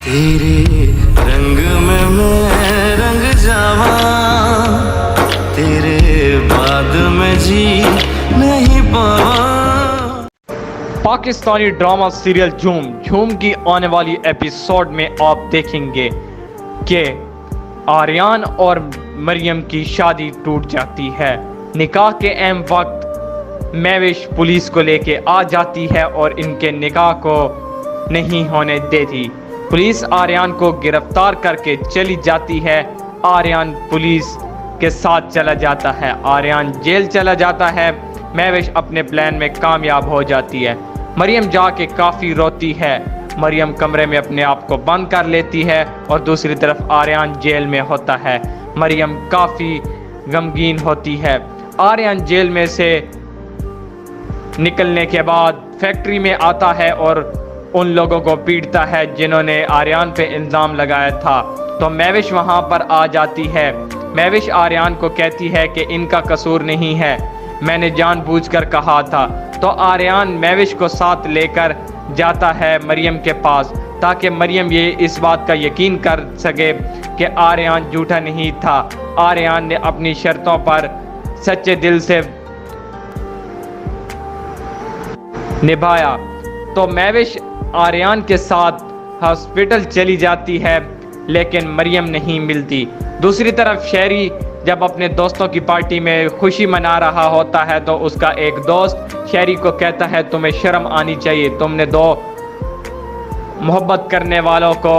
तेरे रंग में मैं रंग जावा, तेरे बाद में जी नहीं पावा। पाकिस्तानी ड्रामा सीरियल झूम की आने वाली एपिसोड में आप देखेंगे कि आर्यन और मरियम की शादी टूट जाती है। निकाह के अहम वक्त महविश पुलिस को लेके आ जाती है और इनके निकाह को नहीं होने देती। पुलिस आर्यन को गिरफ्तार करके चली जाती है। आर्यन पुलिस के साथ चला जाता है। आर्यन जेल चला जाता है। महविश अपने प्लान में कामयाब हो जाती है। मरियम जाके काफ़ी रोती है। मरियम कमरे में अपने आप को बंद कर लेती है और दूसरी तरफ आर्यन जेल में होता है। मरियम काफ़ी गमगीन होती है। आर्यन जेल में से निकलने के बाद फैक्ट्री में आता है और उन लोगों को पीटता है जिन्होंने आर्यन पे इल्ज़ाम लगाया था। तो महविश वहाँ पर आ जाती है। महविश आर्यन को कहती है कि इनका कसूर नहीं है, मैंने जानबूझकर कहा था। तो आर्यन महविश को साथ लेकर जाता है मरियम के पास, ताकि मरियम ये इस बात का यकीन कर सके कि आर्यन झूठा नहीं था। आर्यन ने अपनी शर्तों पर सच्चे दिल से निभाया। तो महविश आर्यन के साथ हॉस्पिटल चली जाती है, लेकिन मरियम नहीं मिलती। दूसरी तरफ शहरी जब अपने दोस्तों की पार्टी में खुशी मना रहा होता है तो उसका एक दोस्त शहरी को कहता है, तुम्हें शर्म आनी चाहिए, तुमने दो मोहब्बत करने वालों को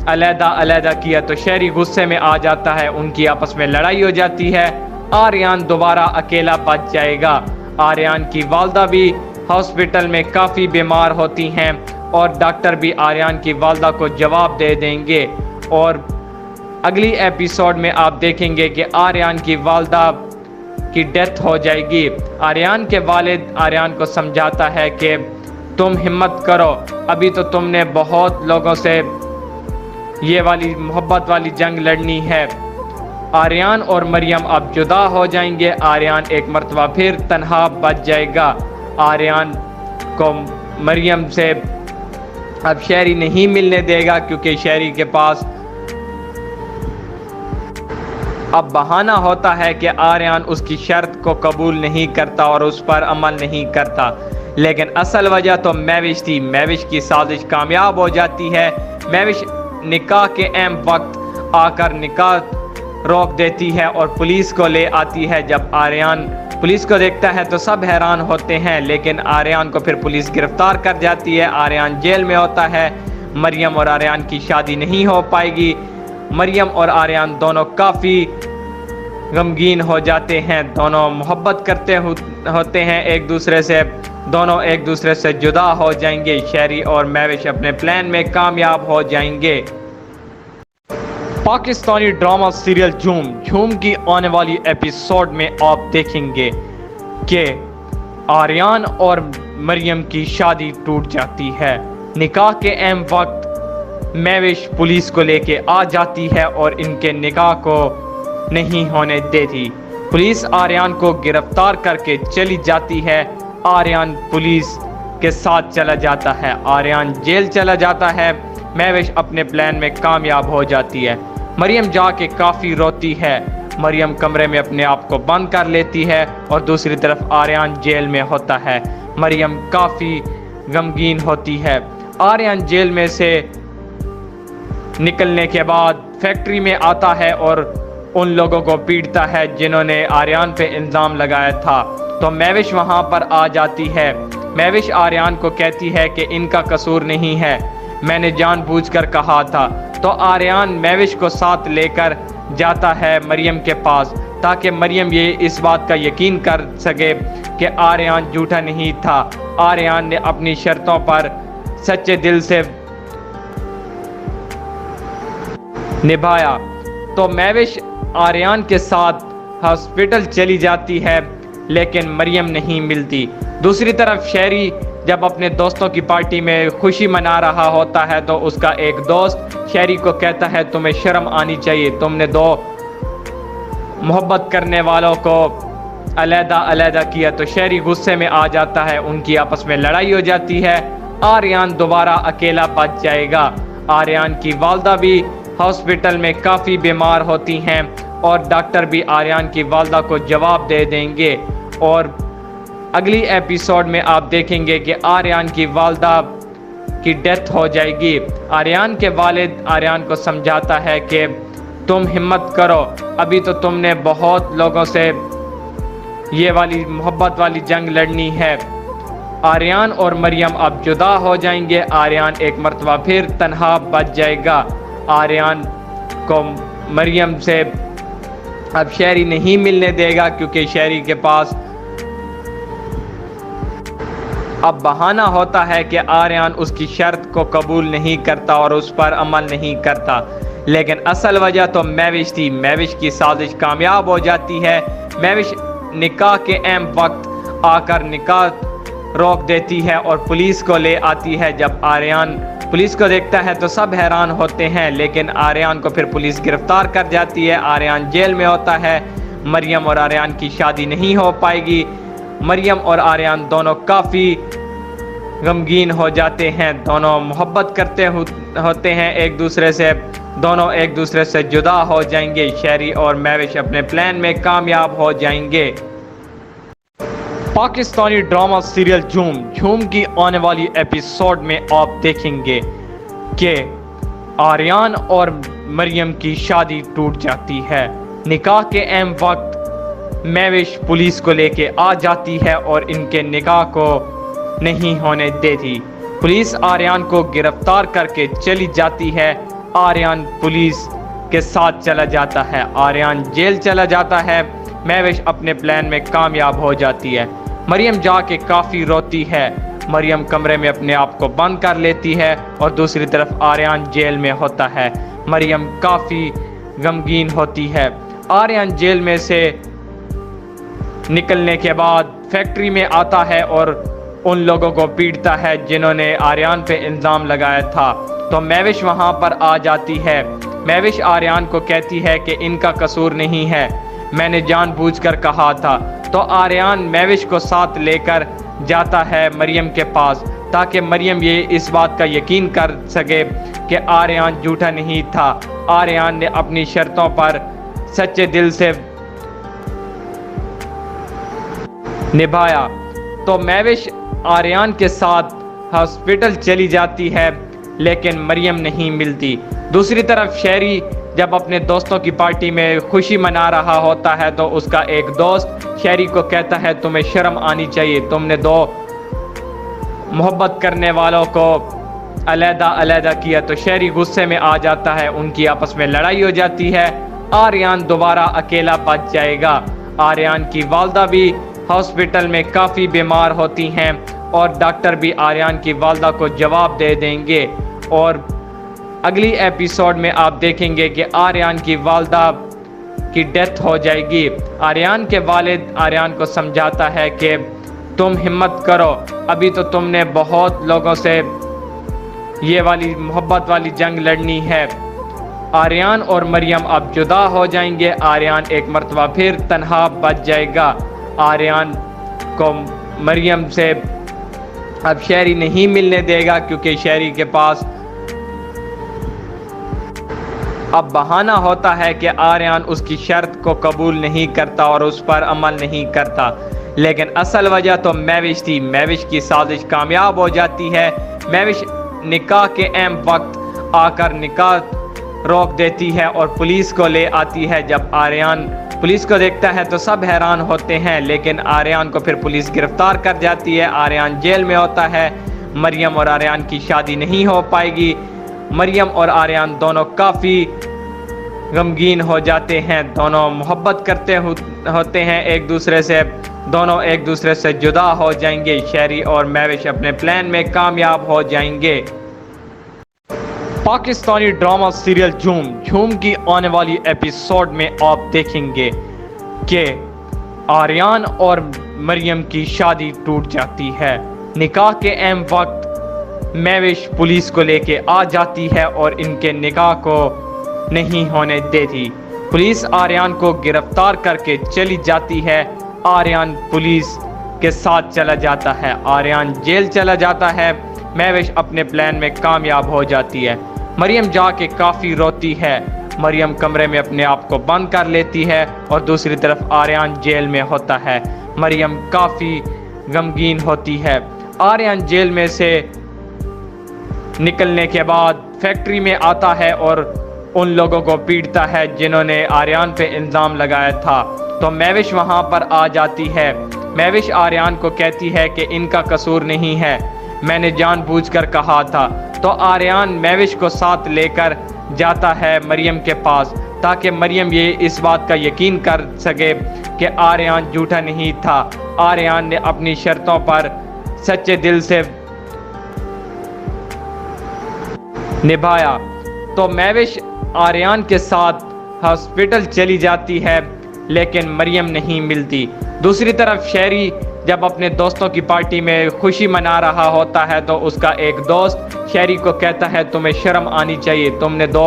अलग-अलग किया। तो शहरी गुस्से में आ जाता है। उनकी आपस में लड़ाई हो जाती है। आर्यन दोबारा अकेला बच जाएगा। आर्यन की वालदा भी हॉस्पिटल में काफ़ी बीमार होती हैं और डॉक्टर भी आर्यन की वालदा को जवाब दे देंगे। और अगली एपिसोड में आप देखेंगे कि आर्यन की वालदा की डेथ हो जाएगी। आर्यन के वालिद आर्यन को समझाता है कि तुम हिम्मत करो, अभी तो तुमने बहुत लोगों से ये वाली मोहब्बत वाली जंग लड़नी है। आर्यन और मरियम अब जुदा हो जाएंगे। आर्यन एक मर्तबा फिर तन्हा बच जाएगा। आर्यन को मरियम से अब शहरी नहीं मिलने देगा, क्योंकि शहरी के पास अब बहाना होता है कि आर्यन उसकी शर्त को कबूल नहीं करता और उस पर अमल नहीं करता। लेकिन असल वजह तो महविश थी। महविश की साजिश कामयाब हो जाती है। महविश निकाह के अहम वक्त आकर निकाह रोक देती है और पुलिस को ले आती है। जब आर्यन पुलिस को देखता है तो सब हैरान होते हैं, लेकिन आर्यन को फिर पुलिस गिरफ्तार कर जाती है। आर्यन जेल में होता है। मरियम और आर्यन की शादी नहीं हो पाएगी। मरियम और आर्यन दोनों काफ़ी गमगीन हो जाते हैं। दोनों मोहब्बत करते होते हैं एक दूसरे से। दोनों एक दूसरे से जुदा हो जाएंगे। शहरी और महविश अपने प्लान में कामयाब हो जाएंगे। पाकिस्तानी ड्रामा सीरियल झूम की आने वाली एपिसोड में आप देखेंगे कि आर्यन और मरियम की शादी टूट जाती है। निकाह के अहम वक्त महविश पुलिस को लेके आ जाती है और इनके निकाह को नहीं होने देती। पुलिस आर्यन को गिरफ्तार करके चली जाती है। आर्यन पुलिस के साथ चला जाता है। आर्यन जेल चला जाता है। महविश अपने प्लान में कामयाब हो जाती है। मरियम जाके काफ़ी रोती है। मरियम कमरे में अपने आप को बंद कर लेती है और दूसरी तरफ आर्यन जेल में होता है। मरियम काफ़ी गमगीन होती है। आर्यन जेल में से निकलने के बाद फैक्ट्री में आता है और उन लोगों को पीटता है जिन्होंने आर्यन पे इल्ज़ाम लगाया था। तो महविश वहाँ पर आ जाती है। महविश आर्यन को कहती है कि इनका कसूर नहीं है, मैंने जानबूझकर कहा था। तो आर्यन महविश को साथ लेकर जाता है मरियम के पास, ताकि मरियम ये इस बात का यकीन कर सके कि आर्यन झूठा नहीं था। आर्यन ने अपनी शर्तों पर सच्चे दिल से निभाया। तो महविश आर्यन के साथ हॉस्पिटल चली जाती है, लेकिन मरियम नहीं मिलती। दूसरी तरफ शहरी जब अपने दोस्तों की पार्टी में खुशी मना रहा होता है तो उसका एक दोस्त शहरी को कहता है, तुम्हें शर्म आनी चाहिए, तुमने दो मोहब्बत करने वालों को अलग-अलग किया। तो शहरी गुस्से में आ जाता है। उनकी आपस में लड़ाई हो जाती है। आर्यन दोबारा अकेला बच जाएगा। आर्यन की वालदा भी हॉस्पिटल में काफ़ी बीमार होती हैं और डॉक्टर भी आर्यन की वालदा को जवाब दे देंगे। और अगली एपिसोड में आप देखेंगे कि आर्यन की वालदा की डेथ हो जाएगी। आर्यन के वालिद आर्यन को समझाता है कि तुम हिम्मत करो, अभी तो तुमने बहुत लोगों से ये वाली मोहब्बत वाली जंग लड़नी है। आर्यन और मरियम अब जुदा हो जाएंगे। आर्यन एक मर्तबा फिर तन्हा बच जाएगा। आर्यन को मरियम से अब शहरी नहीं मिलने देगा क्योंकि शहरी के पास अब बहाना होता है कि आर्यन उसकी शर्त को कबूल नहीं करता और उस पर अमल नहीं करता, लेकिन असल वजह तो मैविश थी। मैविश की साजिश कामयाब हो जाती है। मैविश निकाह के अहम वक्त आकर निकाह रोक देती है और पुलिस को ले आती है। जब आर्यन पुलिस को देखता है तो सब हैरान होते हैं, लेकिन आर्यन को फिर पुलिस गिरफ्तार कर जाती है। आर्यन जेल में होता है। मरियम और आर्यन की शादी नहीं हो पाएगी। मरियम और आर्यन दोनों काफ़ी गमगीन हो जाते हैं। दोनों मोहब्बत करते होते हैं एक दूसरे से। दोनों एक दूसरे से जुदा हो जाएंगे। शहरी और मैविश अपने प्लान में कामयाब हो जाएंगे। पाकिस्तानी ड्रामा सीरियल झूम की आने वाली एपिसोड में आप देखेंगे कि आर्यन और मरियम की शादी टूट जाती है। निकाह के अहम वक्त मैविश पुलिस को लेके आ जाती है और इनके निकाह को नहीं होने देती। पुलिस आर्यन को गिरफ्तार करके चली जाती है। आर्यन पुलिस के साथ चला जाता है। आर्यन जेल चला जाता है। मैविश अपने प्लान में कामयाब हो जाती है। मरियम जाके काफ़ी रोती है। मरियम कमरे में अपने आप को बंद कर लेती है और दूसरी तरफ आर्यन जेल में होता है। मरियम काफ़ी गमगीन होती है। आर्यन जेल में से निकलने के बाद फैक्ट्री में आता है और उन लोगों को पीटता है जिन्होंने आर्यन पे इल्ज़ाम लगाया था। तो मैविश वहाँ पर आ जाती है। मैविश आर्यन को कहती है कि इनका कसूर नहीं है, मैंने जानबूझकर कहा था। तो आर्यन मैविश को साथ लेकर जाता है मरियम के पास ताकि मरियम ये इस बात का यकीन कर सके कि आर्यन झूठा नहीं था। आर्यन ने अपनी शर्तों पर सच्चे दिल से निभाया। तो मैविश आर्यन के साथ हॉस्पिटल चली जाती है, लेकिन मरियम नहीं मिलती। दूसरी तरफ शहरी जब अपने दोस्तों की पार्टी में खुशी मना रहा होता है तो उसका एक दोस्त शहरी को कहता है तुम्हें शर्म आनी चाहिए, तुमने दो मोहब्बत करने वालों को अलग-अलग किया। तो शहरी गुस्से में आ जाता है। उनकी आपस में लड़ाई हो जाती है। आर्यन दोबारा अकेला बच जाएगा। आर्यन की वालदा भी हॉस्पिटल में काफ़ी बीमार होती हैं और डॉक्टर भी आर्यन की वालदा को जवाब दे देंगे। और अगली एपिसोड में आप देखेंगे कि आर्यन की वालदा की डेथ हो जाएगी। आर्यन के वालिद आर्यन को समझाता है कि तुम हिम्मत करो, अभी तो तुमने बहुत लोगों से ये वाली मोहब्बत वाली जंग लड़नी है। आर्यन और मरियम अब जुदा हो जाएंगे। आर्यन एक मर्तबा फिर तन्हा बच जाएगा। आर्यन को मरियम से अब शहरी नहीं मिलने देगा क्योंकि शहरी के पास अब बहाना होता है कि आर्यन उसकी शर्त को कबूल नहीं करता और उस पर अमल नहीं करता, लेकिन असल वजह तो मैविश थी। मैविश की साजिश कामयाब हो जाती है। मैविश निकाह के अहम वक्त आकर निकाह रोक देती है और पुलिस को ले आती है। जब आर्यन पुलिस को देखता है तो सब हैरान होते हैं, लेकिन आर्यन को फिर पुलिस गिरफ्तार कर जाती है। आर्यन जेल में होता है। मरियम और आर्यन की शादी नहीं हो पाएगी। मरियम और आर्यन दोनों काफ़ी गमगीन हो जाते हैं। दोनों मोहब्बत करते होते हैं एक दूसरे से। दोनों एक दूसरे से जुदा हो जाएंगे। शहरी और मैविश अपने प्लान में कामयाब हो जाएंगे। पाकिस्तानी ड्रामा सीरियल झूम की आने वाली एपिसोड में आप देखेंगे कि आर्यन और मरियम की शादी टूट जाती है। निकाह के अहम वक्त मैविश पुलिस को लेके आ जाती है और इनके निकाह को नहीं होने देती। पुलिस आर्यन को गिरफ्तार करके चली जाती है। आर्यन पुलिस के साथ चला जाता है। आर्यन जेल चला जाता है। मैविश अपने प्लान में कामयाब हो जाती है। मरियम जाके काफ़ी रोती है। मरियम कमरे में अपने आप को बंद कर लेती है और दूसरी तरफ आर्यन जेल में होता है। मरियम काफ़ी गमगीन होती है। आर्यन जेल में से निकलने के बाद फैक्ट्री में आता है और उन लोगों को पीटता है जिन्होंने आर्यन पे इल्ज़ाम लगाया था। तो मैविश वहाँ पर आ जाती है। मैविश आर्यन को कहती है कि इनका कसूर नहीं है, मैंने जानबूझकर कहा था। तो आर्यन मैविश को साथ लेकर जाता है मरियम के पास, ताकि मरियम ये इस बात का यकीन कर सके कि आर्यन झूठा नहीं था। आर्यन ने अपनी शर्तों पर सच्चे दिल से निभाया। तो मैविश आर्यन के साथ हॉस्पिटल चली जाती है, लेकिन मरियम नहीं मिलती। दूसरी तरफ शहरी जब अपने दोस्तों की पार्टी में खुशी मना रहा होता है तो उसका एक दोस्त शहरी को कहता है, तुम्हें शर्म आनी चाहिए, तुमने दो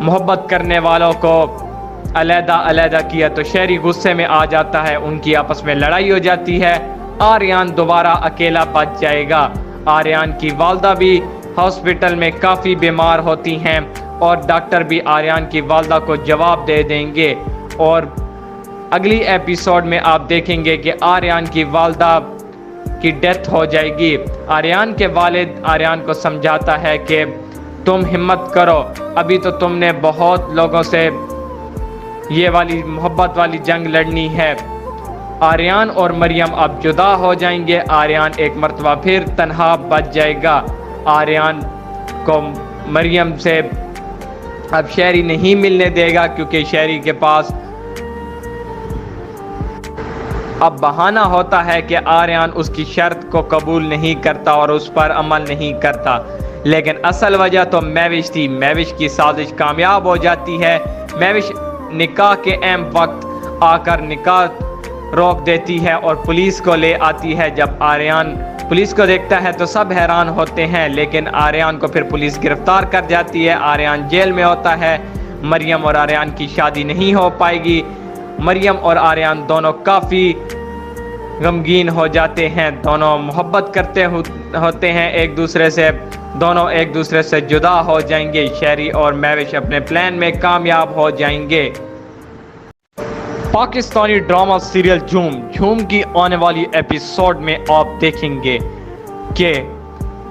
मोहब्बत करने वालों को अलग-अलग किया। तो शहरी गुस्से में आ जाता है, उनकी आपस में लड़ाई हो जाती है। आर्यन दोबारा अकेला बच जाएगा। आर्यन की वालदा भी हॉस्पिटल में काफ़ी बीमार होती हैं और डॉक्टर भी आर्यन की वालदा को जवाब दे देंगे। और अगली एपिसोड में आप देखेंगे कि आर्यन की वालदा की डेथ हो जाएगी। आर्यन के वालिद आर्यन को समझाता है कि तुम हिम्मत करो, अभी तो तुमने बहुत लोगों से ये वाली मोहब्बत वाली जंग लड़नी है। आर्यन और मरियम अब जुदा हो जाएंगे। आर्यन एक मर्तबा फिर तन्हा बच जाएगा। आर्यन को मरियम से अब शहरी नहीं मिलने देगा, क्योंकि शहरी के पास अब बहाना होता है कि आर्यन उसकी शर्त को कबूल नहीं करता और उस पर अमल नहीं करता। लेकिन असल वजह तो मैविश थी। मैविश की साजिश कामयाब हो जाती है। मैविश निकाह के अहम वक्त आकर निकाह रोक देती है और पुलिस को ले आती है। जब आर्यन पुलिस को देखता है तो सब हैरान होते हैं, लेकिन आर्यन को फिर पुलिस गिरफ्तार कर जाती है। आर्यन जेल में होता है। मरियम और आर्यन की शादी नहीं हो पाएगी। मरियम और आर्यन दोनों काफ़ी गमगीन हो जाते हैं। दोनों मोहब्बत करते होते हैं एक दूसरे से। दोनों एक दूसरे से जुदा हो जाएंगे। शहरी और मैविश अपने प्लान में कामयाब हो जाएंगे। पाकिस्तानी ड्रामा सीरियल झूम की आने वाली एपिसोड में आप देखेंगे कि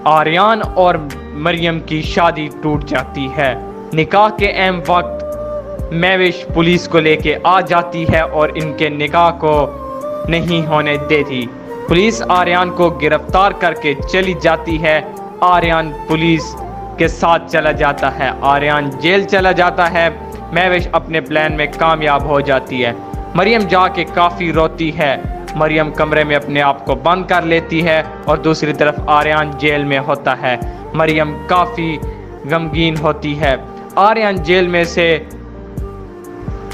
आर्यन और मरियम की शादी टूट जाती है। निकाह के अहम वक्त मैविश पुलिस को लेके आ जाती है और इनके निकाह को नहीं होने देती। पुलिस आर्यन को गिरफ्तार करके चली जाती है। आर्यन पुलिस के साथ चला जाता है। आर्यन जेल चला जाता है। मैविश अपने प्लान में कामयाब हो जाती है। मरियम जाके काफ़ी रोती है। मरियम कमरे में अपने आप को बंद कर लेती है और दूसरी तरफ आर्यन जेल में होता है। मरियम काफ़ी गमगीन होती है। आर्यन जेल में से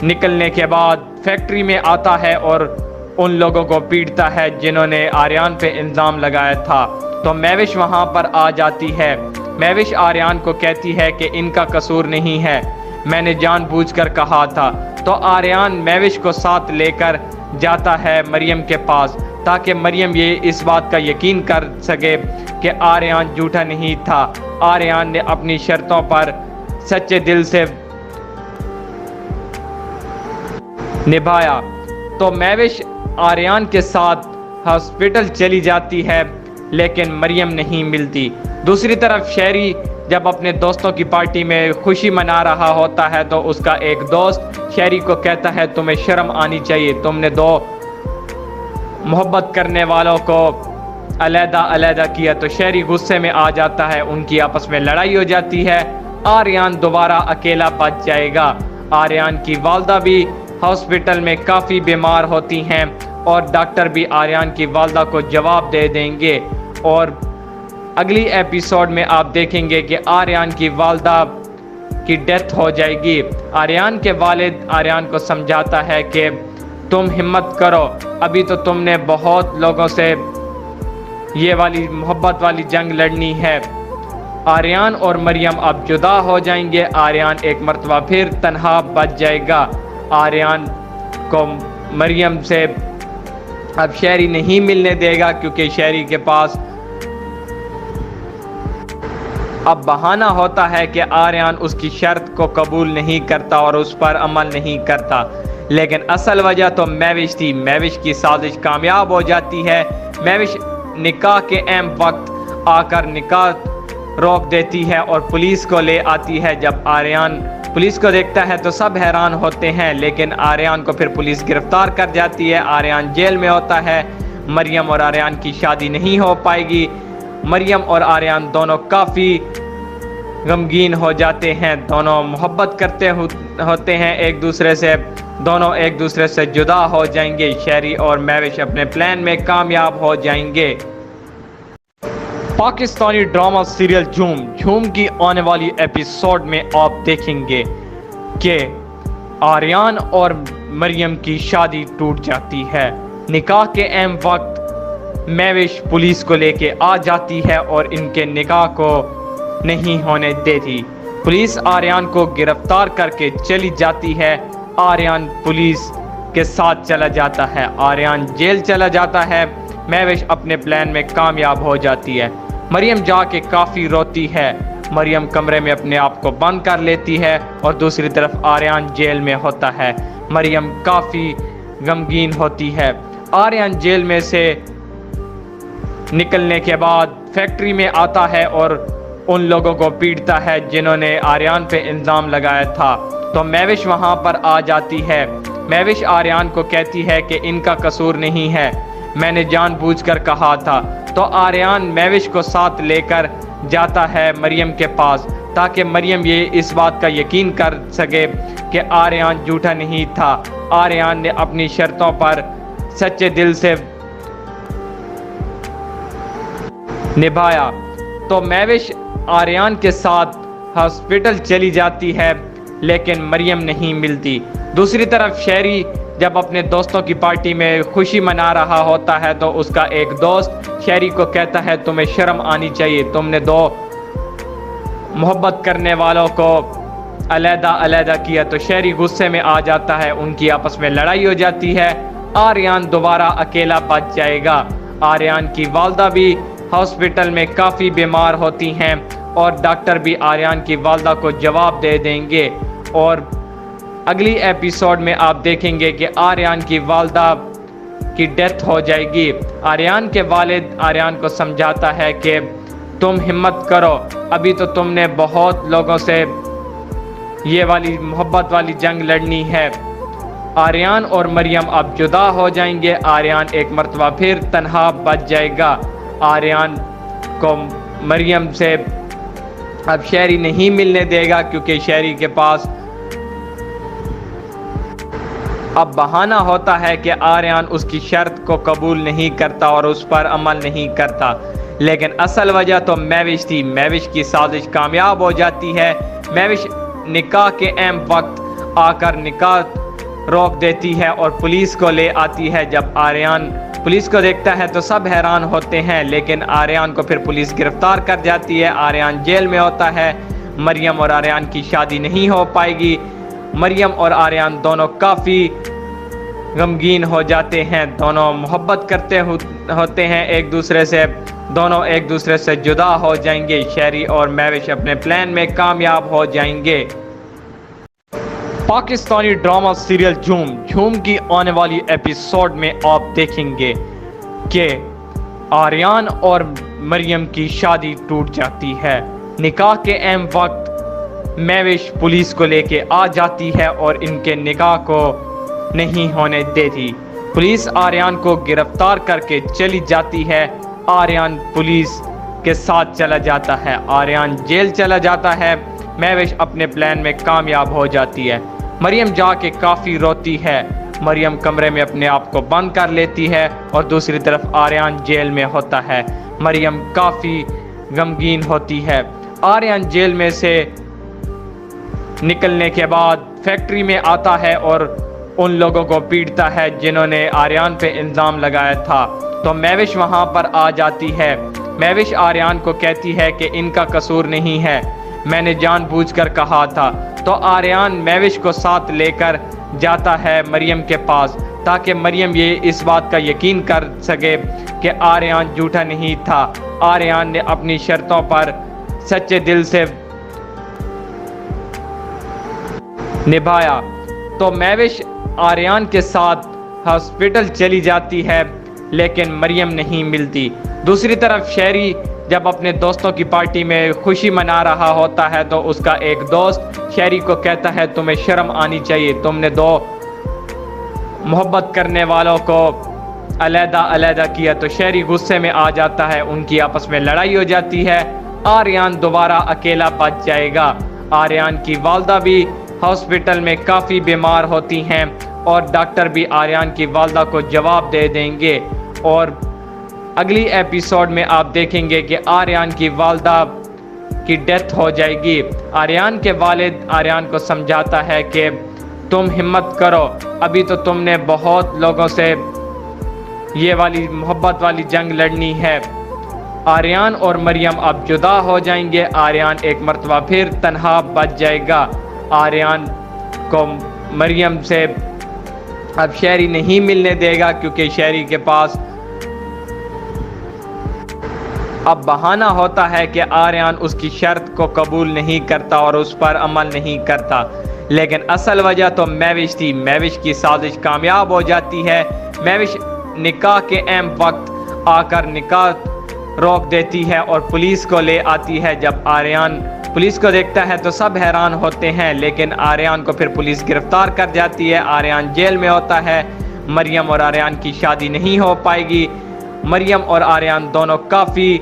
निकलने के बाद फैक्ट्री में आता है और उन लोगों को पीटता है जिन्होंने आर्यन पे इल्ज़ाम लगाया था। तो मैविश वहाँ पर आ जाती है। मैविश आर्यन को कहती है कि इनका कसूर नहीं है, मैंने जानबूझकर कहा था। तो आर्यन मैविश को साथ लेकर जाता है मरियम के पास, ताकि मरियम ये इस बात का यकीन कर सके कि आर्यन झूठा नहीं था। आर्यन ने अपनी शर्तों पर सच्चे दिल से निभाया। तो मैविश आर्यन के साथ हॉस्पिटल चली जाती है, लेकिन मरियम नहीं मिलती। दूसरी तरफ शहरी जब अपने दोस्तों की पार्टी में खुशी मना रहा होता है तो उसका एक दोस्त शहरी को कहता है, तुम्हें शर्म आनी चाहिए, तुमने दो मोहब्बत करने वालों को अलग-अलग किया। तो शहरी गुस्से में आ जाता है। उनकी आपस में लड़ाई हो जाती है। आर्यन दोबारा अकेला बच जाएगा। आर्यन की वालदा भी हॉस्पिटल में काफ़ी बीमार होती हैं और डॉक्टर भी आर्यन की वालदा को जवाब दे देंगे। और अगली एपिसोड में आप देखेंगे कि आर्यन की वालदा की डेथ हो जाएगी। आर्यन के वालिद आर्यन को समझाता है कि तुम हिम्मत करो, अभी तो तुमने बहुत लोगों से ये वाली मोहब्बत वाली जंग लड़नी है। आर्यन और मरियम अब जुदा हो जाएंगे। आर्यन एक मर्तबा फिर तन्हा बच जाएगा। आर्यन को मरियम से अब शहरी नहीं मिलने देगा, क्योंकि शहरी के पास अब बहाना होता है कि आर्यन उसकी शर्त को कबूल नहीं करता और उस पर अमल नहीं करता, लेकिन असल वजह तो महविश थी। महविश की साजिश कामयाब हो जाती है। महविश निकाह के अहम वक्त आकर निकाह रोक देती है और पुलिस को ले आती है। जब आर्यन पुलिस को देखता है तो सब हैरान होते हैं, लेकिन आर्यन को फिर पुलिस गिरफ्तार कर जाती है। आर्यन जेल में होता है। मरियम और आर्यन की शादी नहीं हो पाएगी। मरियम और आर्यन दोनों काफ़ी गमगीन हो जाते हैं। दोनों मोहब्बत करते होते हैं एक दूसरे से। दोनों एक दूसरे से जुदा हो जाएंगे। शहरी और महविश अपने प्लान में कामयाब हो जाएंगे। पाकिस्तानी ड्रामा सीरियल झूम की आने वाली एपिसोड में आप देखेंगे कि आर्यन और मरियम की शादी टूट जाती है। निकाह के अहम वक्त महविश पुलिस को लेके आ जाती है और इनके निकाह को नहीं होने देती। पुलिस आर्यन को गिरफ्तार करके चली जाती है। आर्यन पुलिस के साथ चला जाता है। आर्यन जेल चला जाता है। महविश अपने प्लान में कामयाब हो जाती है। मरियम जाके काफ़ी रोती है। मरियम कमरे में अपने आप को बंद कर लेती है और दूसरी तरफ आर्यन जेल में होता है। मरियम काफ़ी गमगीन होती है। आर्यन जेल में से निकलने के बाद फैक्ट्री में आता है और उन लोगों को पीटता है जिन्होंने आर्यन पे इल्ज़ाम लगाया था। तो महविश वहाँ पर आ जाती है। महविश आर्यन को कहती है कि इनका कसूर नहीं है, मैंने जानबूझकर कहा था। तो आर्यन महविश को साथ लेकर जाता है मरियम के पास, ताकि मरियम ये इस बात का यकीन कर सके कि आर्यन झूठा नहीं था। आर्यन ने अपनी शर्तों पर सच्चे दिल से निभाया। तो महविश आर्यन के साथ हॉस्पिटल चली जाती है, लेकिन मरियम नहीं मिलती। दूसरी तरफ शहरी जब अपने दोस्तों की पार्टी में खुशी मना रहा होता है तो उसका एक दोस्त शहरी को कहता है, तुम्हें शर्म आनी चाहिए, तुमने दो मोहब्बत करने वालों को अलग-अलग किया। तो शहरी गुस्से में आ जाता है। उनकी आपस में लड़ाई हो जाती है। आर्यन दोबारा अकेला बच जाएगा। आर्यन की वालदा भी हॉस्पिटल में काफ़ी बीमार होती हैं और डॉक्टर भी आर्यन की वालदा को जवाब दे देंगे। और अगली एपिसोड में आप देखेंगे कि आर्यन की वालदा की डेथ हो जाएगी। आर्यन के वालिद आर्यन को समझाता है कि तुम हिम्मत करो, अभी तो तुमने बहुत लोगों से ये वाली मोहब्बत वाली जंग लड़नी है। आर्यन और मरियम अब जुदा हो जाएंगे। आर्यन एक मर्तबा फिर तन्हा बच जाएगा। आर्यन को मरियम से अब शहरी नहीं मिलने देगा, क्योंकि शहरी के पास अब बहाना होता है कि आर्यन उसकी शर्त को कबूल नहीं करता और उस पर अमल नहीं करता, लेकिन असल वजह तो महविश थी। महविश की साजिश कामयाब हो जाती है। महविश निकाह के अहम वक्त आकर निकाह रोक देती है और पुलिस को ले आती है। जब आर्यन पुलिस को देखता है तो सब हैरान होते हैं, लेकिन आर्यन को फिर पुलिस गिरफ्तार कर जाती है। आर्यन जेल में होता है। मरियम और आर्यन की शादी नहीं हो पाएगी। मरियम और आर्यन दोनों काफ़ी गमगीन हो जाते हैं। दोनों मोहब्बत करते होते हैं एक दूसरे से। दोनों एक दूसरे से जुदा हो जाएंगे। शहरी और महविश अपने प्लान में कामयाब हो जाएंगे। पाकिस्तानी ड्रामा सीरियल झूम की आने वाली एपिसोड में आप देखेंगे कि आर्यन और मरियम की शादी टूट जाती है। निकाह के अहम वक्त महविश पुलिस को लेके आ जाती है और इनके निकाह को नहीं होने देती। पुलिस आर्यन को गिरफ्तार करके चली जाती है। आर्यन पुलिस के साथ चला जाता है। आर्यन जेल चला जाता है। महविश अपने प्लान में कामयाब हो जाती है। मरियम जाके काफ़ी रोती है। मरियम कमरे में अपने आप को बंद कर लेती है और दूसरी तरफ आर्यन जेल में होता है। मरियम काफ़ी गमगीन होती है। आर्यन जेल में से निकलने के बाद फैक्ट्री में आता है और उन लोगों को पीटता है जिन्होंने आर्यन पे इल्ज़ाम लगाया था। तो महविश वहाँ पर आ जाती है। महविश आर्यन को कहती है कि इनका कसूर नहीं है, मैंने जानबूझकर कहा था। तो आर्यन महविश को साथ लेकर जाता है मरियम के पास, ताकि मरियम ये इस बात का यकीन कर सके कि आर्यन झूठा नहीं था। आर्यन ने अपनी शर्तों पर सच्चे दिल से निभाया तो महविश आर्यन के साथ हॉस्पिटल चली जाती है, लेकिन मरियम नहीं मिलती। दूसरी तरफ शहरी जब अपने दोस्तों की पार्टी में खुशी मना रहा होता है तो उसका एक दोस्त शहरी को कहता है, तुम्हें शर्म आनी चाहिए, तुमने दो मोहब्बत करने वालों को अलग-अलग किया। तो शहरी गुस्से में आ जाता है, उनकी आपस में लड़ाई हो जाती है। आर्यन दोबारा अकेला बच जाएगा। आर्यन की वालदा भी हॉस्पिटल में काफ़ी बीमार होती हैं और डॉक्टर भी आर्यन की वालदा को जवाब दे देंगे। और अगली एपिसोड में आप देखेंगे कि आर्यन की वालदा की डेथ हो जाएगी। आर्यन के वालिद आर्यन को समझाता है कि तुम हिम्मत करो, अभी तो तुमने बहुत लोगों से ये वाली मोहब्बत वाली जंग लड़नी है। आर्यन और मरियम अब जुदा हो जाएंगे। आर्यन एक मर्तबा फिर तन्हा बच जाएगा। आर्यन को मरियम से अब शहरी नहीं मिलने देगा, क्योंकि शहरी के पास अब बहाना होता है कि आर्यन उसकी शर्त को कबूल नहीं करता और उस पर अमल नहीं करता। लेकिन असल वजह तो महविश थी। महविश की साजिश कामयाब हो जाती है। महविश निकाह के अहम वक्त आकर निकाह रोक देती है और पुलिस को ले आती है। जब आर्यन पुलिस को देखता है तो सब हैरान होते हैं, लेकिन आर्यन को फिर पुलिस गिरफ्तार कर जाती है। आर्यन जेल में होता है। मरियम और आर्यन की शादी नहीं हो पाएगी। मरियम और आर्यन दोनों काफ़ी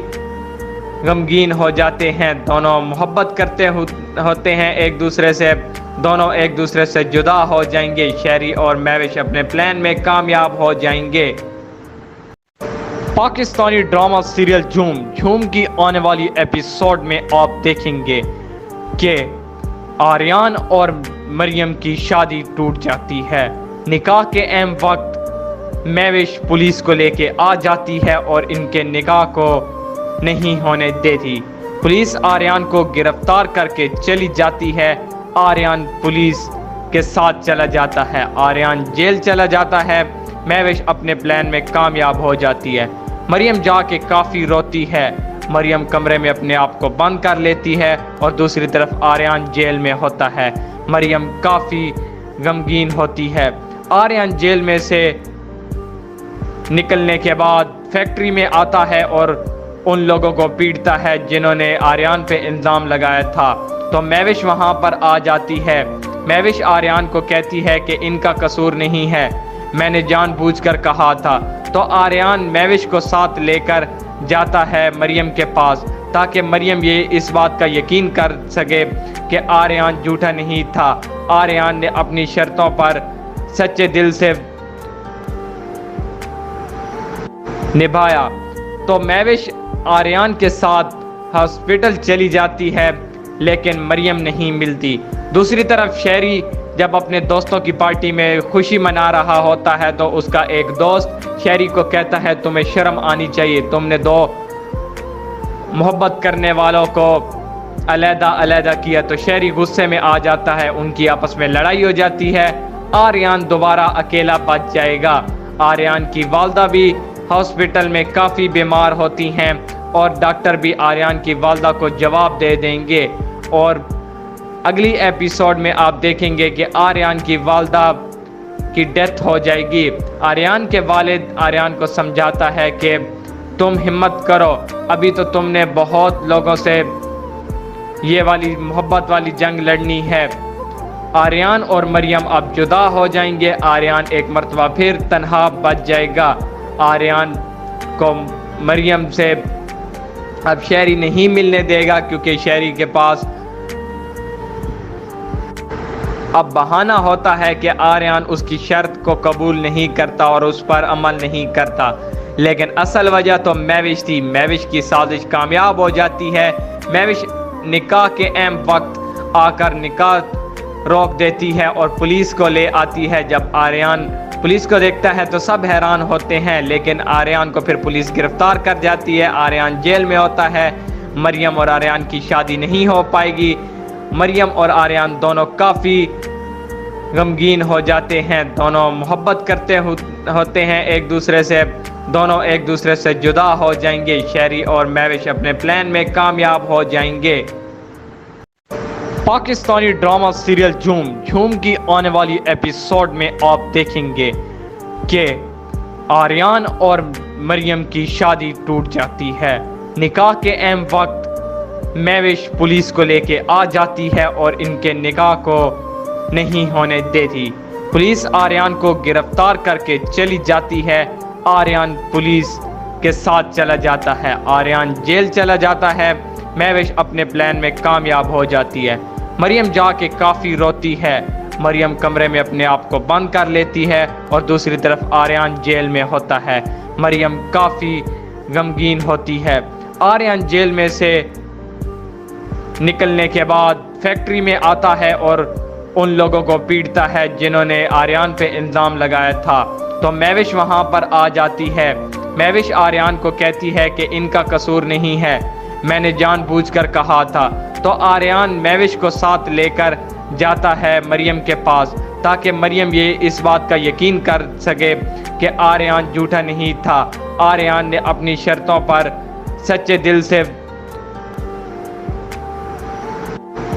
गमगीन हो जाते हैं। दोनों मोहब्बत करते होते हैं एक दूसरे से। दोनों एक दूसरे से जुदा हो जाएंगे। शहरी और महविश अपने प्लान में कामयाब हो जाएंगे। पाकिस्तानी ड्रामा सीरियल झूम की आने वाली एपिसोड में आप देखेंगे कि आर्यन और मरियम की शादी टूट जाती है। निकाह के अहम वक्त महविश पुलिस को लेके आ जाती है और इनके निकाह को नहीं होने देती। पुलिस आर्यन को गिरफ्तार करके चली जाती है। आर्यन पुलिस के साथ चला जाता है। आर्यन जेल चला जाता है। महविश अपने प्लान में कामयाब हो जाती है। मरियम जाके काफ़ी रोती है। मरियम कमरे में अपने आप को बंद कर लेती है और दूसरी तरफ आर्यन जेल में होता है। मरियम काफ़ी गमगीन होती है। आर्यन जेल में से निकलने के बाद फैक्ट्री में आता है और उन लोगों को पीटता है जिन्होंने आर्यन पे इल्ज़ाम लगाया था। तो महविश वहाँ पर आ जाती है। महविश आर्यन को कहती है कि इनका कसूर नहीं है, मैंने जानबूझकर कहा था। तो आर्यन महविश को साथ लेकर जाता है मरियम के पास, ताकि मरियम ये इस बात का यकीन कर सके कि आर्यन झूठा नहीं था। आर्यन ने अपनी शर्तों पर सच्चे दिल से निभाया। तो महविश आर्यन के साथ हॉस्पिटल चली जाती है, लेकिन मरियम नहीं मिलती। दूसरी तरफ शहरी जब अपने दोस्तों की पार्टी में खुशी मना रहा होता है तो उसका एक दोस्त शहरी को कहता है, तुम्हें शर्म आनी चाहिए, तुमने दो मोहब्बत करने वालों को अलग-अलग किया। तो शहरी गुस्से में आ जाता है। उनकी आपस में लड़ाई हो जाती है। आर्यन दोबारा अकेला बच जाएगा। आर्यन की वालदा भी हॉस्पिटल में काफ़ी बीमार होती हैं और डॉक्टर भी आर्यन की वालदा को जवाब दे देंगे। और अगली एपिसोड में आप देखेंगे कि आर्यन की वालदा की डेथ हो जाएगी। आर्यन के वालिद आर्यन को समझाता है कि तुम हिम्मत करो, अभी तो तुमने बहुत लोगों से ये वाली मोहब्बत वाली जंग लड़नी है। आर्यन और मरियम अब जुदा हो जाएंगे। आर्यन एक मर्तबा फिर तन्हा बच जाएगा। आर्यन को मरियम से अब शहरी नहीं मिलने देगा, क्योंकि शहरी के पास अब बहाना होता है कि आर्यन उसकी शर्त को कबूल नहीं करता और उस पर अमल नहीं करता। लेकिन असल वजह तो महविश थी। महविश की साजिश कामयाब हो जाती है। महविश निकाह के अहम वक्त आकर निकाह रोक देती है और पुलिस को ले आती है। जब आर्यन पुलिस को देखता है तो सब हैरान होते हैं, लेकिन आर्यन को फिर पुलिस गिरफ्तार कर जाती है। आर्यन जेल में होता है। मरियम और आर्यन की शादी नहीं हो पाएगी। मरियम और आर्यन दोनों काफ़ी गमगीन हो जाते हैं। दोनों मोहब्बत करते होते हैं एक दूसरे से। दोनों एक दूसरे से जुदा हो जाएंगे। शहरी और महविश अपने प्लान में कामयाब हो जाएंगे। पाकिस्तानी ड्रामा सीरियल झूम की आने वाली एपिसोड में आप देखेंगे कि आर्यन और मरियम की शादी टूट जाती है। निकाह के अहम वक्त महविश पुलिस को लेके आ जाती है और इनके निकाह को नहीं होने देती। पुलिस आर्यन को गिरफ्तार करके चली जाती है। आर्यन पुलिस के साथ चला जाता है। आर्यन जेल चला जाता है। महविश अपने प्लान में कामयाब हो जाती है। मरियम जाके काफ़ी रोती है। मरियम कमरे में अपने आप को बंद कर लेती है और दूसरी तरफ आर्यन जेल में होता है। मरियम काफ़ी गमगीन होती है। आर्यन जेल में से निकलने के बाद फैक्ट्री में आता है और उन लोगों को पीटता है जिन्होंने आर्यन पे इल्ज़ाम लगाया था। तो महविश वहाँ पर आ जाती है। महविश आर्यन को कहती है कि इनका कसूर नहीं है, मैंने जानबूझकर कहा था। तो आर्यन महविश को साथ लेकर जाता है मरियम के पास ताकि मरियम ये इस बात का यकीन कर सके कि आर्यन झूठा नहीं था। आर्यन ने अपनी शर्तों पर सच्चे दिल से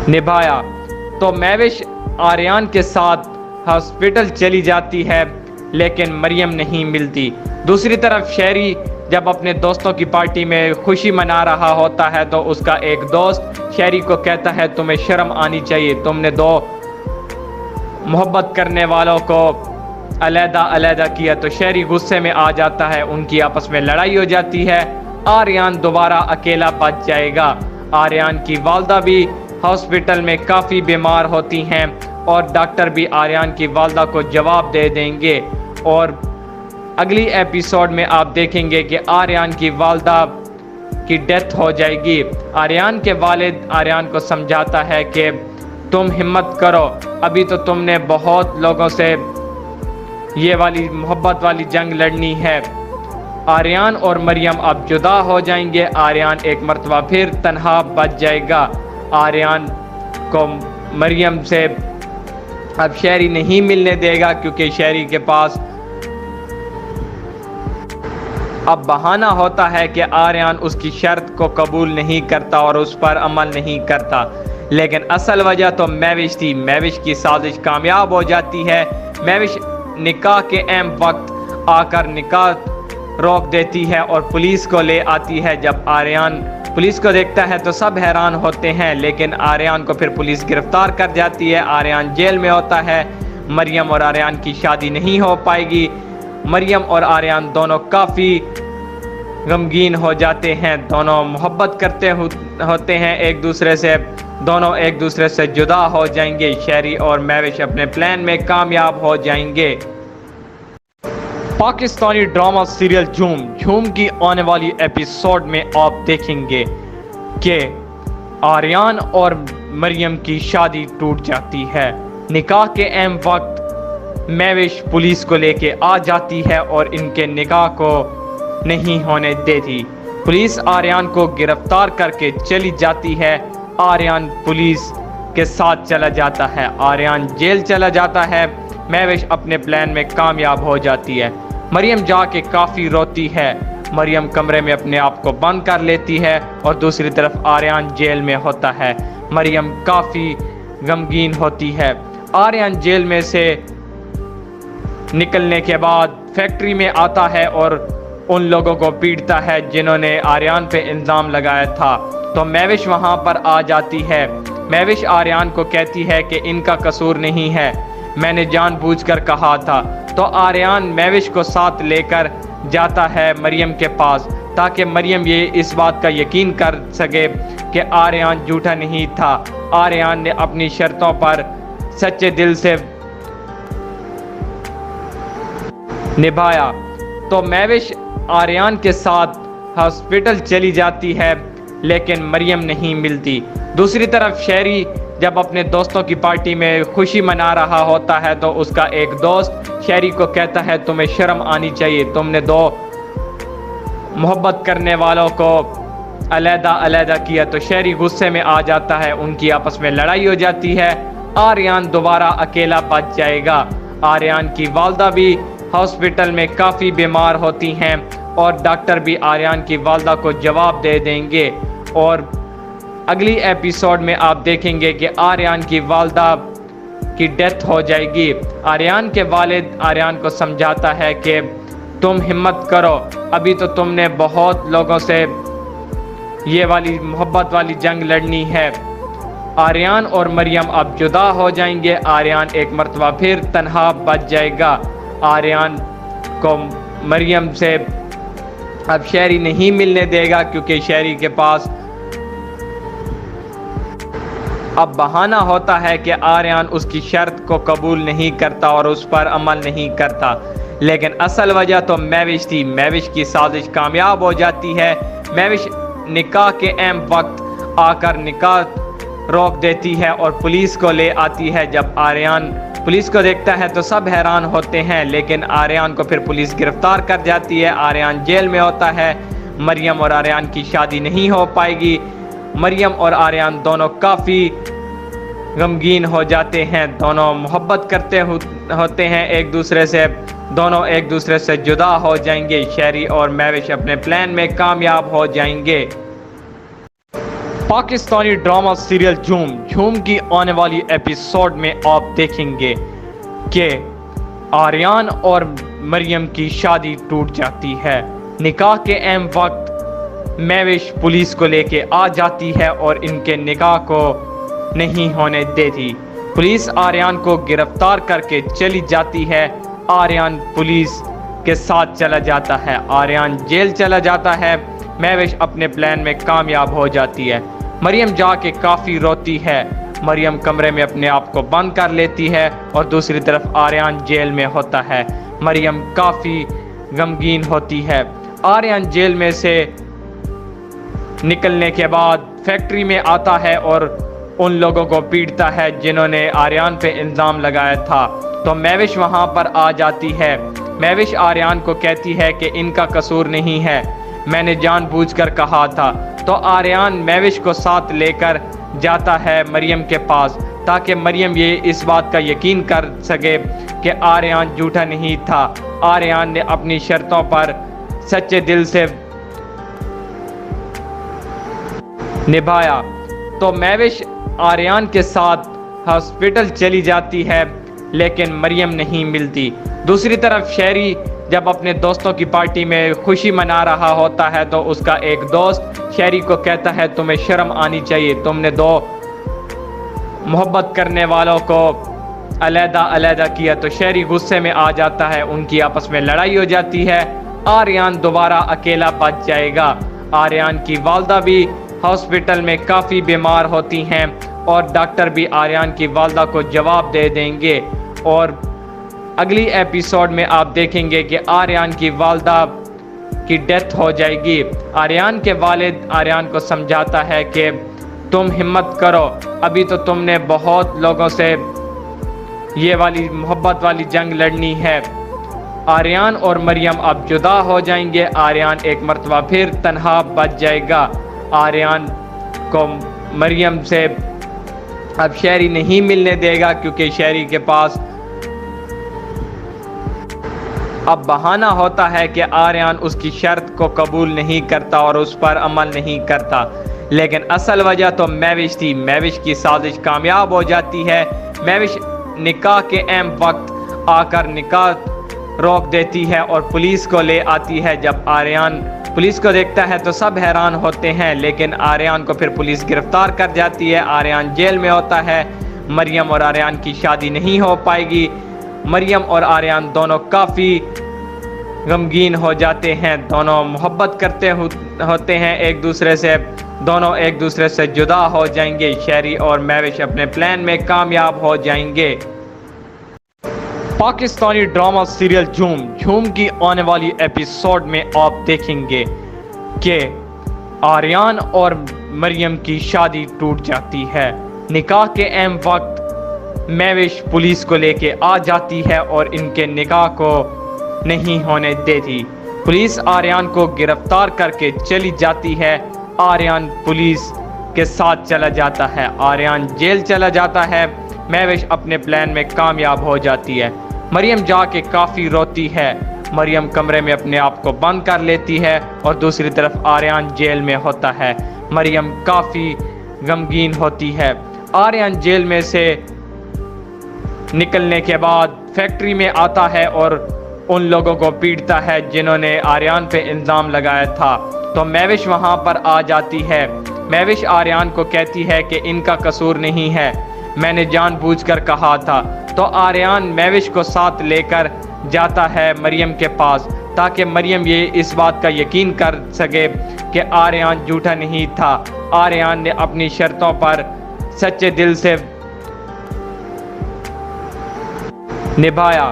निभाया। तो महविश आर्यन के साथ हॉस्पिटल चली जाती है, लेकिन मरियम नहीं मिलती। दूसरी तरफ शहरी जब अपने दोस्तों की पार्टी में खुशी मना रहा होता है तो उसका एक दोस्त शहरी को कहता है, तुम्हें शर्म आनी चाहिए, तुमने दो मोहब्बत करने वालों को अलग-अलग किया। तो शहरी गुस्से में आ जाता है। उनकी आपस में लड़ाई हो जाती है। आर्यन दोबारा अकेला बच जाएगा। आर्यन की वालदा भी हॉस्पिटल में काफ़ी बीमार होती हैं और डॉक्टर भी आर्यन की वालदा को जवाब दे देंगे। और अगली एपिसोड में आप देखेंगे कि आर्यन की वालदा की डेथ हो जाएगी। आर्यन के वालिद आर्यन को समझाता है कि तुम हिम्मत करो, अभी तो तुमने बहुत लोगों से ये वाली मोहब्बत वाली जंग लड़नी है। आर्यन और मरियम अब जुदा हो जाएंगे। आर्यन एक मर्तबा फिर तन्हा बच जाएगा। आर्यन को मरियम से अब शहरी नहीं मिलने देगा क्योंकि शहरी के पास अब बहाना होता है कि आर्यन उसकी शर्त को कबूल नहीं करता और उस पर अमल नहीं करता। लेकिन असल वजह तो महविश थी। महविश की साजिश कामयाब हो जाती है। महविश निकाह के अहम वक्त आकर निकाह रोक देती है और पुलिस को ले आती है। जब आर्यन पुलिस को देखता है तो सब हैरान होते हैं, लेकिन आर्यन को फिर पुलिस गिरफ्तार कर जाती है। आर्यन जेल में होता है। मरियम और आर्यन की शादी नहीं हो पाएगी। मरियम और आर्यन दोनों काफ़ी गमगीन हो जाते हैं। दोनों मोहब्बत करते होते हैं एक दूसरे से। दोनों एक दूसरे से जुदा हो जाएंगे। शहरी और महविश अपने प्लान में कामयाब हो जाएंगे। पाकिस्तानी ड्रामा सीरियल झूम की आने वाली एपिसोड में आप देखेंगे कि आर्यन और मरियम की शादी टूट जाती है। निकाह के अहम वक्त महविश पुलिस को लेके आ जाती है और इनके निकाह को नहीं होने देती। पुलिस आर्यन को गिरफ्तार करके चली जाती है। आर्यन पुलिस के साथ चला जाता है। आर्यन जेल चला जाता है। महविश अपने प्लान में कामयाब हो जाती है। मरियम जाके काफ़ी रोती है। मरियम कमरे में अपने आप को बंद कर लेती है और दूसरी तरफ आर्यन जेल में होता है। मरियम काफ़ी गमगीन होती है। आर्यन जेल में से निकलने के बाद फैक्ट्री में आता है और उन लोगों को पीटता है जिन्होंने आर्यन पे इल्ज़ाम लगाया था। तो महविश वहाँ पर आ जाती है। महविश आर्यन को कहती है कि इनका कसूर नहीं है, मैंने जानबूझकर कहा था। तो आर्यन महविश को साथ लेकर जाता है मरियम के पास ताकि मरियम ये इस बात का यकीन कर सके कि आर्यन झूठा नहीं था। आर्यन ने अपनी शर्तों पर सच्चे दिल से निभाया। तो महविश आर्यन के साथ हॉस्पिटल चली जाती है, लेकिन मरियम नहीं मिलती। दूसरी तरफ शहरी जब अपने दोस्तों की पार्टी में खुशी मना रहा होता है तो उसका एक दोस्त शहरी को कहता है, तुम्हें शर्म आनी चाहिए, तुमने दो मोहब्बत करने वालों को अलग-अलग किया। तो शहरी गुस्से में आ जाता है। उनकी आपस में लड़ाई हो जाती है। आर्यन दोबारा अकेला बच जाएगा। आर्यन की वालदा भी हॉस्पिटल में काफ़ी बीमार होती हैं और डॉक्टर भी आर्यन की वालदा को जवाब दे देंगे। और अगली एपिसोड में आप देखेंगे कि आर्यन की वालदा की डेथ हो जाएगी। आर्यन के वालिद आर्यन को समझाता है कि तुम हिम्मत करो, अभी तो तुमने बहुत लोगों से ये वाली मोहब्बत वाली जंग लड़नी है। आर्यन और मरियम अब जुदा हो जाएंगे। आर्यन एक मर्तबा फिर तन्हा बच जाएगा। आर्यन को मरियम से अब शहरी नहीं मिलने देगा क्योंकि शहरी के पास अब बहाना होता है कि आर्यन उसकी शर्त को कबूल नहीं करता और उस पर अमल नहीं करता, लेकिन असल वजह तो मैविश थी। मैविश की साजिश कामयाब हो जाती है। मैविश निकाह के अहम वक्त आकर निकाह रोक देती है और पुलिस को ले आती है। जब आर्यन पुलिस को देखता है तो सब हैरान होते हैं, लेकिन आर्यन को फिर पुलिस गिरफ्तार कर जाती है। आर्यन जेल में होता है। मरियम और आर्यन की शादी नहीं हो पाएगी। मरियम और आर्यन दोनों काफ़ी गमगीन हो जाते हैं। दोनों मोहब्बत करते होते हैं एक दूसरे से। दोनों एक दूसरे से जुदा हो जाएंगे। शहरी और मैविश अपने प्लान में कामयाब हो जाएंगे। पाकिस्तानी ड्रामा सीरियल झूम की आने वाली एपिसोड में आप देखेंगे कि आर्यन और मरियम की शादी टूट जाती है। निकाह के अहम वक्त मैविश पुलिस को लेके आ जाती है और इनके निकाह को नहीं होने देती। पुलिस आर्यन को गिरफ्तार करके चली जाती है। आर्यन पुलिस के साथ चला जाता है। आर्यन जेल चला जाता है। मैविश अपने प्लान में कामयाब हो जाती है। मरियम जाके काफ़ी रोती है। मरियम कमरे में अपने आप को बंद कर लेती है और दूसरी तरफ आर्यन जेल में होता है। मरियम काफ़ी गमगीन होती है। आर्यन जेल में से निकलने के बाद फैक्ट्री में आता है और उन लोगों को पीटता है जिन्होंने आर्यन पे इल्ज़ाम लगाया था। तो मैविश वहाँ पर आ जाती है। मैविश आर्यन को कहती है कि इनका कसूर नहीं है, मैंने जानबूझकर कहा था। तो आर्यन मैविश को साथ लेकर जाता है मरियम के पास ताकि मरियम ये इस बात का यकीन कर सके कि आर्यन झूठा नहीं था। आर्यन ने अपनी शर्तों पर सच्चे दिल से निभाया। तो मैविश आर्यन के साथ हॉस्पिटल चली जाती है, लेकिन मरियम नहीं मिलती। दूसरी तरफ शहरी जब अपने दोस्तों की पार्टी में खुशी मना रहा होता है तो उसका एक दोस्त शहरी को कहता है तुम्हें शर्म आनी चाहिए, तुमने दो मोहब्बत करने वालों को अलग-अलग किया। तो शहरी गुस्से में आ जाता है। उनकी आपस में लड़ाई हो जाती है। आर्यन दोबारा अकेला बच जाएगा। आर्यन की वालदा भी हॉस्पिटल में काफ़ी बीमार होती हैं और डॉक्टर भी आर्यन की वालदा को जवाब दे देंगे। और अगली एपिसोड में आप देखेंगे कि आर्यन की वालदा की डेथ हो जाएगी। आर्यन के वालिद आर्यन को समझाता है कि तुम हिम्मत करो, अभी तो तुमने बहुत लोगों से ये वाली मोहब्बत वाली जंग लड़नी है। आर्यन और मरियम अब जुदा हो जाएंगे। आर्यन एक मर्तबा फिर तन्हा बच जाएगा। आर्यन को मरियम से अब शहरी नहीं मिलने देगा क्योंकि शहरी के पास अब बहाना होता है कि आर्यन उसकी शर्त को कबूल नहीं करता और उस पर अमल नहीं करता, लेकिन असल वजह तो मैविश थी। मैविश की साजिश कामयाब हो जाती है। मैविश निकाह के अहम वक्त आकर निकाह रोक देती है और पुलिस को ले आती है। जब आर्यन पुलिस को देखता है तो सब हैरान होते हैं, लेकिन आर्यन को फिर पुलिस गिरफ्तार कर जाती है। आर्यन जेल में होता है। मरियम और आर्यन की शादी नहीं हो पाएगी। मरियम और आर्यन दोनों काफ़ी गमगीन हो जाते हैं। दोनों मोहब्बत करते होते हैं एक दूसरे से। दोनों एक दूसरे से जुदा हो जाएंगे। शहरी और मैविश अपने प्लान में कामयाब हो जाएंगे। पाकिस्तानी ड्रामा सीरियल झूम की आने वाली एपिसोड में आप देखेंगे कि आर्यन और मरियम की शादी टूट जाती है। निकाह के अहम वक्त मैविश पुलिस को लेके आ जाती है और इनके निकाह को नहीं होने देती। पुलिस आर्यन को गिरफ्तार करके चली जाती है। आर्यन पुलिस के साथ चला जाता है। आर्यन जेल चला जाता है। मैविश अपने प्लान में कामयाब हो जाती है। मरियम जाके काफ़ी रोती है। मरियम कमरे में अपने आप को बंद कर लेती है और दूसरी तरफ आर्यन जेल में होता है। मरियम काफ़ी गमगीन होती है। आर्यन जेल में से निकलने के बाद फैक्ट्री में आता है और उन लोगों को पीटता है जिन्होंने आर्यन पे इल्ज़ाम लगाया था। तो मैविश वहाँ पर आ जाती है। मैविश आर्यन को कहती है कि इनका कसूर नहीं है, मैंने जानबूझकर कहा था। तो आर्यन मैविश को साथ लेकर जाता है मरियम के पास, ताकि मरियम ये इस बात का यकीन कर सके कि आर्यन झूठा नहीं था। आर्यन ने अपनी शर्तों पर सच्चे दिल से निभाया।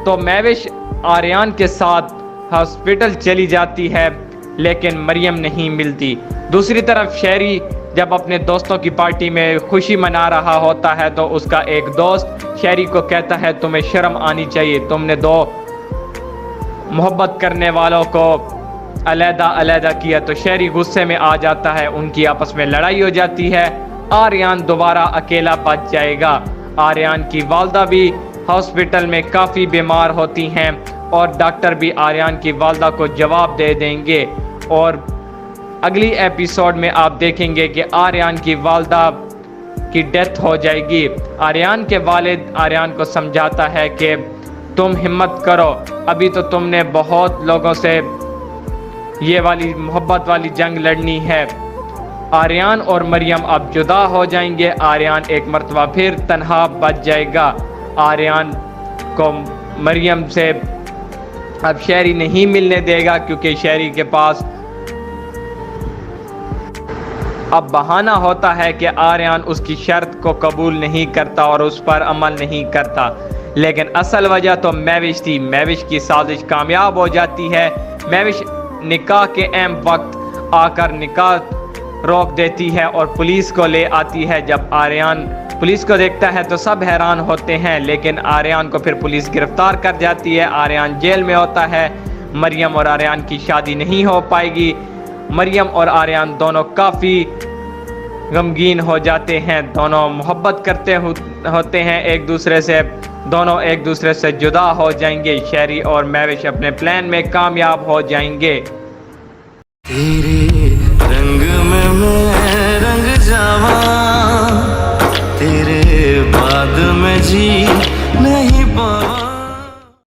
तो मैविश आर्यन के साथ हॉस्पिटल चली जाती है, लेकिन मरियम नहीं मिलती। दूसरी तरफ शहरी जब अपने दोस्तों की पार्टी में खुशी मना रहा होता है तो उसका एक दोस्त शहरी को कहता है, तुम्हें शर्म आनी चाहिए, तुमने दो मोहब्बत करने वालों को अलग-अलग किया। तो शहरी गुस्से में आ जाता है, उनकी आपस में लड़ाई हो जाती है। आर्यन दोबारा अकेला बच जाएगा। आर्यन की वालदा भी हॉस्पिटल में काफ़ी बीमार होती हैं और डॉक्टर भी आर्यन की वालदा को जवाब दे देंगे। और अगली एपिसोड में आप देखेंगे कि आर्यन की वालदा की डेथ हो जाएगी। आर्यन के वालिद आर्यन को समझाता है कि तुम हिम्मत करो, अभी तो तुमने बहुत लोगों से ये वाली मोहब्बत वाली जंग लड़नी है। आर्यन और मरियम अब जुदा हो जाएंगे। आर्यन एक मर्तबा फिर तन्हा बच जाएगा। आर्यन को मरियम से अब शहरी नहीं मिलने देगा, क्योंकि शहरी के पास अब बहाना होता है कि आर्यन उसकी शर्त को कबूल नहीं करता और उस पर अमल नहीं करता। लेकिन असल वजह तो मैविश थी। मैविश की साजिश कामयाब हो जाती है। मैविश निकाह के अहम वक्त आकर निकाह रोक देती है और पुलिस को ले आती है। जब आर्यन पुलिस को देखता है तो सब हैरान होते हैं, लेकिन आर्यन को फिर पुलिस गिरफ्तार कर जाती है। आर्यन जेल में होता है। मरियम और आर्यन की शादी नहीं हो पाएगी। मरियम और आर्यन दोनों काफ़ी गमगीन हो जाते हैं। दोनों मोहब्बत करते होते हैं एक दूसरे से। दोनों एक दूसरे से जुदा हो जाएंगे। शहरी और मैविश अपने प्लान में कामयाब हो जाएंगे। तेरे